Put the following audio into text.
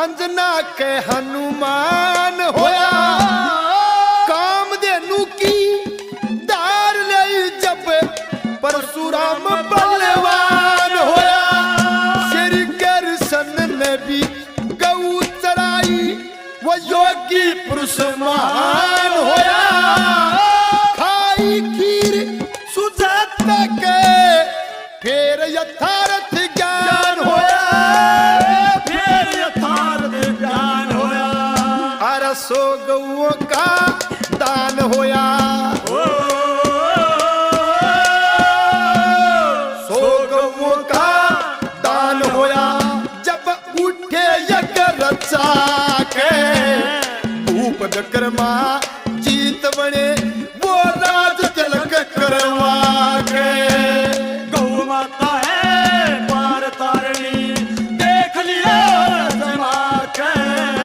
अंजना के हनुमान होया कामधेनु की दार ले जब परशुराम बलवान होया श्री कृष्ण ने भी गऊ चराई वो योगी पुरुष महान होया खाई खीर सुजाता के फिर यथार्थ ज्ञान होया सो गौओं का दान होया सो गौओं का दान होया जब उठे यज्ञ रचा के भूप विक्रमा जीत बने वो राज तिलक करवा के गौ माता है